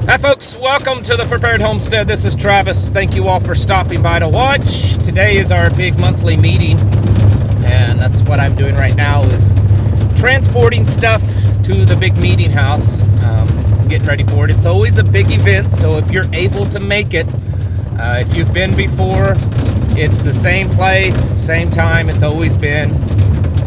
Hi folks, welcome to the Prepared Homestead. This is Travis. Thank you all for stopping by to watch. Today is our big monthly meeting, and that's what I'm doing right now, is transporting stuff to the big meeting house. Getting ready for it. It's always a big event, so if you're able to make it, if you've been before, it's the same place, same time it's always been,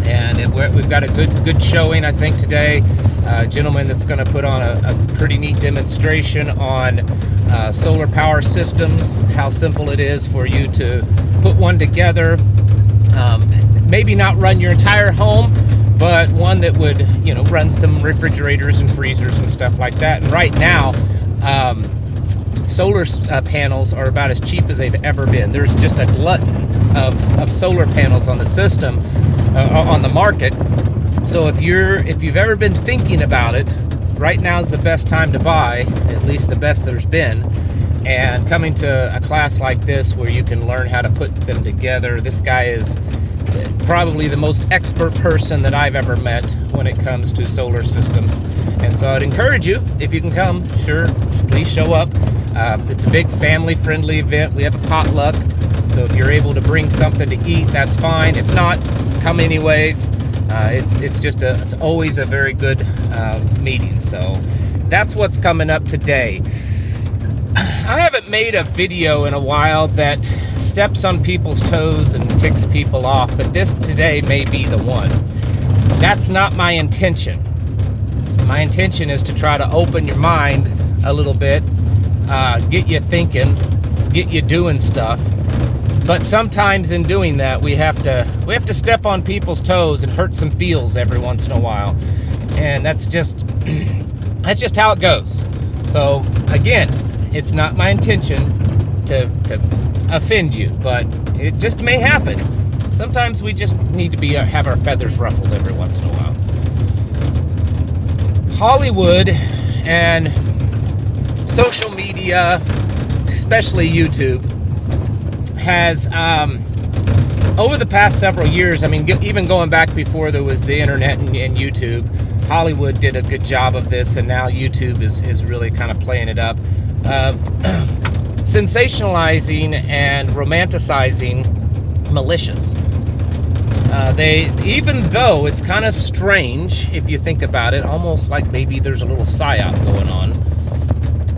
and we've got a good showing, I think, today. A gentleman that's going to put on a pretty neat demonstration on solar power systems, how simple it is for you to put one together. Maybe not run your entire home, but one that would, run some refrigerators and freezers and stuff like that. And right now, solar panels are about as cheap as they've ever been. There's just a glutton of solar panels on the system, on the market. So if you've ever been thinking about it, right now is the best time to buy, at least the best there's been. And coming to a class like this where you can learn how to put them together, this guy is probably the most expert person that I've ever met when it comes to solar systems. And so I'd encourage you, if you can come, sure, please show up. It's a big family-friendly event. We have a potluck, so if you're able to bring something to eat, that's fine. If not, come anyways. It's always a very good meeting. So that's what's coming up today. I haven't made a video in a while that steps on people's toes and ticks people off, but this today may be the one. That's not my intention. My intention is to try to open your mind a little bit, get you thinking, get you doing stuff. But sometimes in doing that, we have to step on people's toes and hurt some feels every once in a while, and that's just how it goes. So again, it's not my intention to offend you, but it just may happen. Sometimes we just need to have our feathers ruffled every once in a while. Hollywood and social media, especially YouTube, has over the past several years, even going back before there was the internet and YouTube, Hollywood did a good job of this, and now YouTube is really kind of playing it up, of sensationalizing and romanticizing militias. Even though it's kind of strange if you think about it, almost like maybe there's a little psyop going on.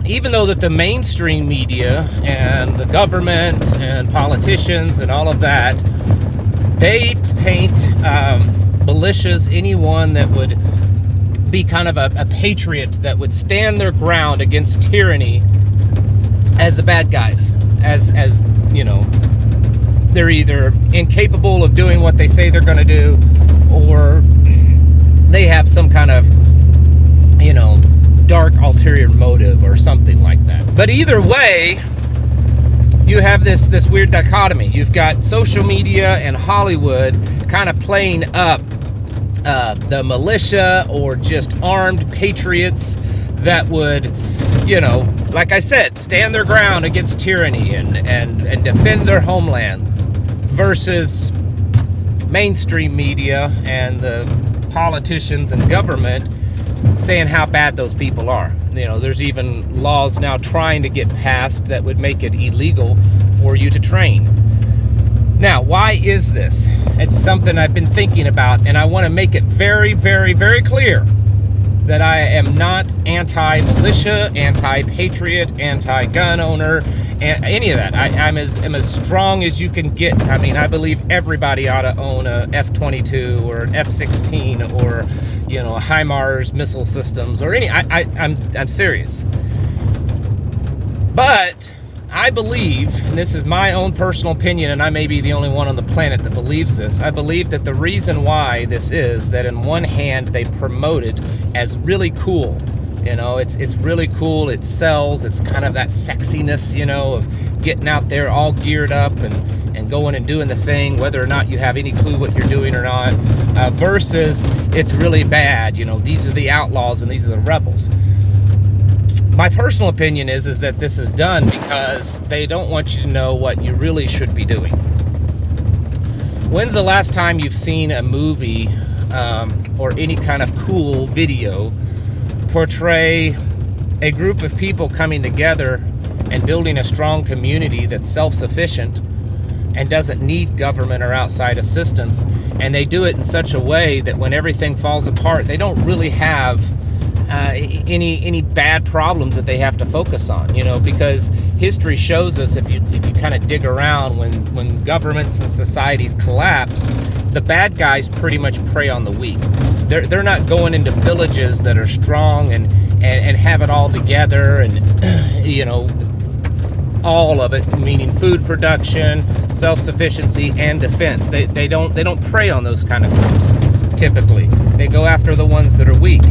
Even though that the mainstream media and the government and politicians and all of that, they paint militias, anyone that would be kind of a patriot that would stand their ground against tyranny, as the bad guys, as they're either incapable of doing what they say they're going to do, or they have some kind of dark ulterior motive or something like that. But either way, you have this weird dichotomy. You've got social media and Hollywood kind of playing up the militia or just armed patriots that would, like I said, stand their ground against tyranny and defend their homeland, versus mainstream media and the politicians and government saying how bad those people are. There's even laws now trying to get passed that would make it illegal for you to train. Now, why is this? It's something I've been thinking about, and I want to make it very, very, very clear that I am not anti-militia, anti-patriot, anti-gun owner, and any of that. I'm as strong as you can get. I believe everybody ought to own a F-22 or an F-16 or a HIMARS missile systems or any. I'm serious. But I believe, and this is my own personal opinion, and I may be the only one on the planet that believes this, I believe that the reason why this is that in one hand they promote it as really cool. It's really cool, it sells, it's kind of that sexiness, of getting out there all geared up and going and doing the thing, whether or not you have any clue what you're doing or not, versus it's really bad, these are the outlaws and these are the rebels. My personal opinion is that this is done because they don't want you to know what you really should be doing. When's the last time you've seen a movie or any kind of cool video portray a group of people coming together and building a strong community that's self-sufficient and doesn't need government or outside assistance, and they do it in such a way that when everything falls apart, they don't really have any bad problems that they have to focus on, you know, because history shows us, if you kind of dig around, when governments and societies collapse, the bad guys pretty much prey on the weak. They're not going into villages that are strong and have it all together, and you know, all of it, meaning food production, self-sufficiency, and defense. They don't prey on those kind of groups typically. They go after the ones that are weak.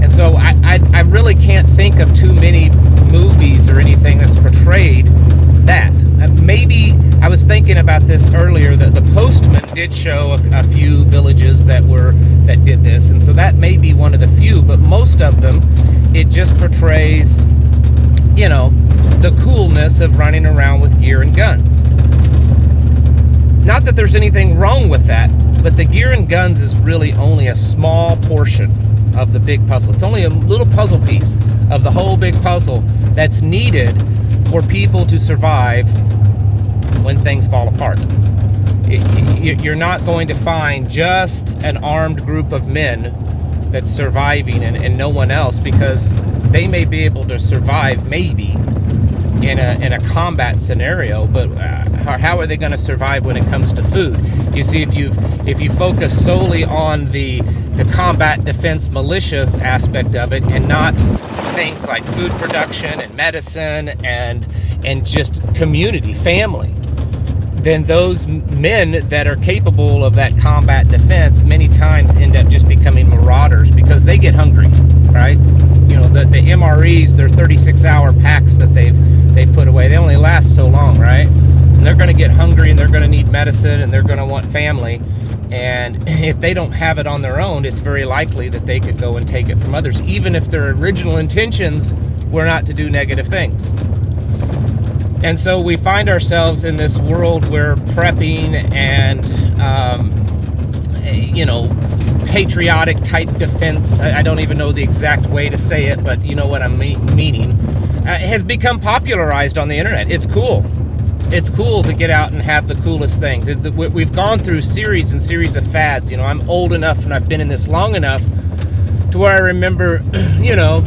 And so I really can't think of too many movies or anything that's portrayed that. Maybe I was thinking about this earlier, that the Postman did show a few villages that did this, and so that may be one of the few, but most of them, it just portrays, you know, the coolness of running around with gear and guns. Not that there's anything wrong with that, but the gear and guns is really only a small portion of the big puzzle. It's only a little puzzle piece of the whole big puzzle that's needed for people to survive when things fall apart. You're not going to find just an armed group of men that's surviving and no one else, because they may be able to survive maybe in a combat scenario, but how are they going to survive when it comes to food? You see, if you focus solely on the combat defense militia aspect of it, and not things like food production and medicine and just community, family, then those men that are capable of that combat defense many times end up just becoming marauders, because they get hungry, right? You know, the MREs, they're 36-hour packs that they've put away. They only last so long, right? And they're going to get hungry, and they're going to need medicine, and they're going to want family. And if they don't have it on their own, it's very likely that they could go and take it from others, even if their original intentions were not to do negative things. And so we find ourselves in this world where prepping and, you know, patriotic type defense, I don't even know the exact way to say it, but you know what I'm meaning, has become popularized on the internet. It's cool. It's cool to get out and have the coolest things. We've gone through series and series of fads. You know, I'm old enough and I've been in this long enough to where I remember, you know,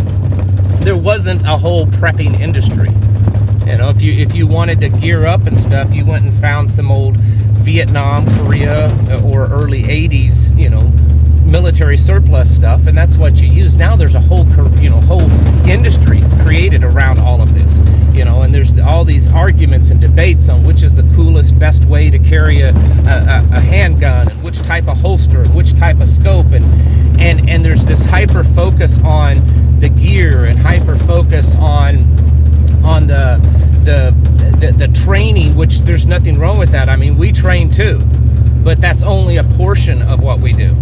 there wasn't a whole prepping industry. You know, if you wanted to gear up and stuff, you went and found some old Vietnam, Korea, or early 80s, you know, military surplus stuff, and that's what you use. Now there's a whole, you know, whole industry created around all of this, you know, and there's all these arguments and debates on which is the coolest, best way to carry a handgun, and which type of holster, and which type of scope, and there's this hyper focus on the gear, and hyper focus on the training, which there's nothing wrong with that. I mean, we train too, but that's only a portion of what we do.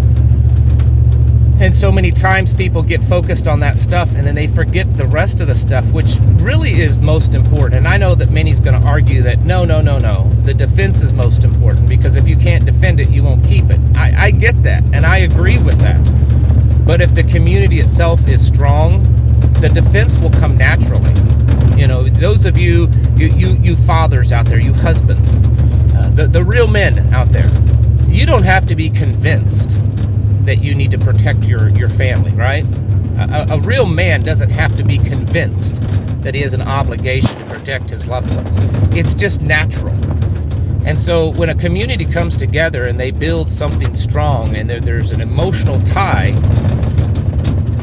And so many times people get focused on that stuff, and then they forget the rest of the stuff, which really is most important. And I know that many's going to argue that no, the defense is most important, because if you can't defend it, you won't keep it. I get that, and I agree with that. But if the community itself is strong, the defense will come naturally. You know, those of you fathers out there, you husbands, the real men out there, you don't have to be convinced that you need to protect your family, right? A real man doesn't have to be convinced that he has an obligation to protect his loved ones. It's just natural. And so when a community comes together and they build something strong, and there's an emotional tie,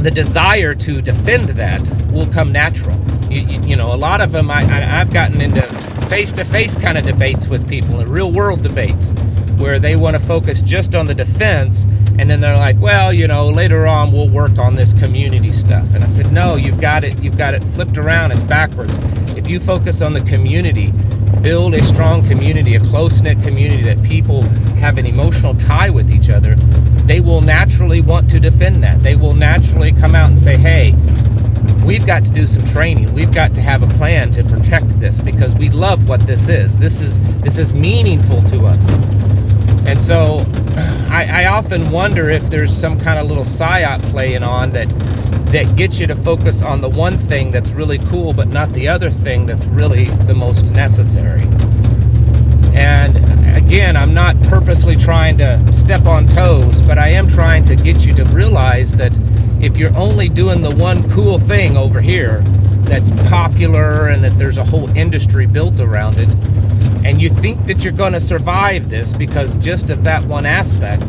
the desire to defend that will come natural. You know, a lot of them, I've gotten into face-to-face kind of debates with people, and real-world debates, where they want to focus just on the defense, and then they're like, well, you know, later on we'll work on this community stuff. And I said, no, you've got it flipped around. It's backwards. If you focus on the community, build a strong community, a close-knit community that people have an emotional tie with each other, they will naturally want to defend that. They will naturally come out and say, hey, we've got to do some training. We've got to have a plan to protect this, because we love what this is. This is meaningful to us. And so I often wonder if there's some kind of little psyop playing on that gets you to focus on the one thing that's really cool, but not the other thing that's really the most necessary. And again, I'm not purposely trying to step on toes, but I am trying to get you to realize that if you're only doing the one cool thing over here that's popular and that there's a whole industry built around it, and you think that you're going to survive this because just of that one aspect,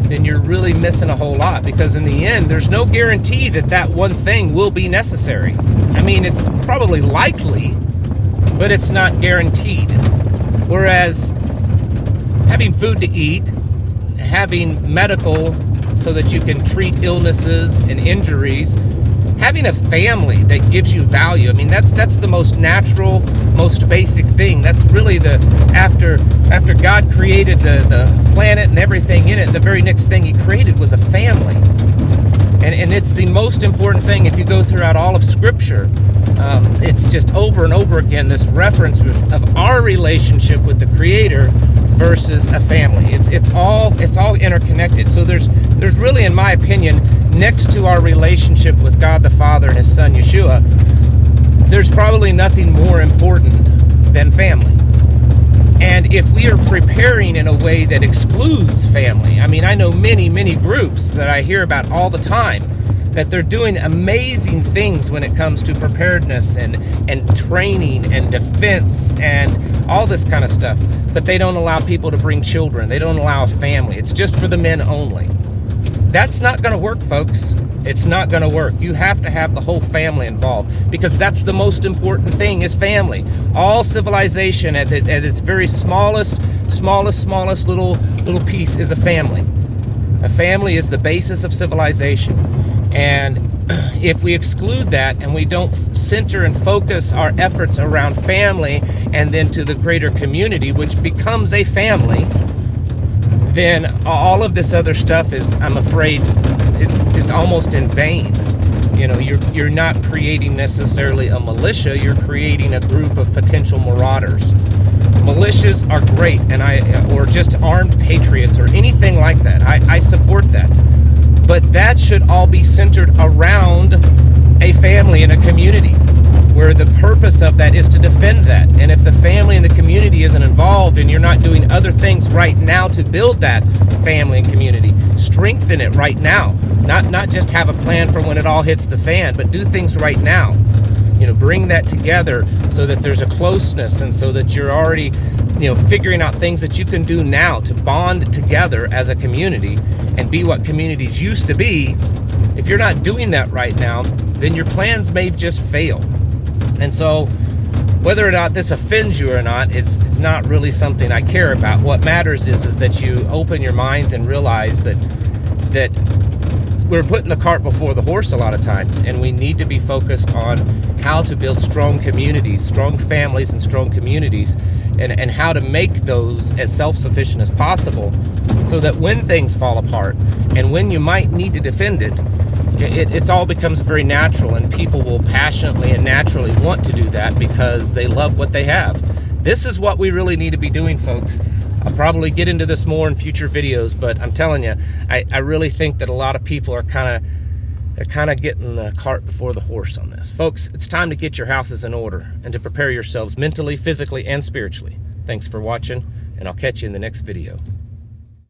then you're really missing a whole lot, because in the end, there's no guarantee that that one thing will be necessary. I mean, it's probably likely, but it's not guaranteed. Whereas having food to eat, having medical so that you can treat illnesses and injuries, having a family that gives you value. I mean, that's the most natural, most basic thing. That's really after God created the planet and everything in it, the very next thing he created was a family. And it's the most important thing. If you go throughout all of Scripture, it's just over and over again this reference of our relationship with the Creator versus a family. It's all interconnected. So there's really, in my opinion, next to our relationship with God the Father and His Son Yeshua, there's probably nothing more important than family. And if we are preparing in a way that excludes family, I mean, I know many groups that I hear about all the time that they're doing amazing things when it comes to preparedness and training and defense and all this kind of stuff, but they don't allow people to bring children. They don't allow a family. It's just for the men only. That's not going to work, folks. It's not going to work. You have to have the whole family involved, because that's the most important thing, is family. All civilization at its very smallest little piece is a family. A family is the basis of civilization. And if we exclude that and we don't center and focus our efforts around family and then to the greater community, which becomes a family, then all of this other stuff is, I'm afraid, it's almost in vain. You know, you're not creating necessarily a militia, you're creating a group of potential marauders. Militias are great, or just armed patriots or anything like that. I support that. But that should all be centered around a family and a community, where the purpose of that is to defend that. And if the family and the community isn't involved and you're not doing other things right now to build that family and community, strengthen it right now. Not just have a plan for when it all hits the fan, but do things right now. You know, bring that together so that there's a closeness, and so that you're already, figuring out things that you can do now to bond together as a community and be what communities used to be. If you're not doing that right now, then your plans may just fail. And so whether or not this offends you or not, it's not really something I care about. What matters is that you open your minds and realize that we're putting the cart before the horse a lot of times, and we need to be focused on how to build strong communities, strong families and strong communities, and how to make those as self-sufficient as possible, so that when things fall apart and when you might need to defend it all becomes very natural, and people will passionately and naturally want to do that because they love what they have. This is what we really need to be doing, folks. I'll probably get into this more in future videos, but I'm telling you, I really think that a lot of people are kind of getting the cart before the horse on this. Folks, it's time to get your houses in order and to prepare yourselves mentally, physically, and spiritually. Thanks for watching, and I'll catch you in the next video.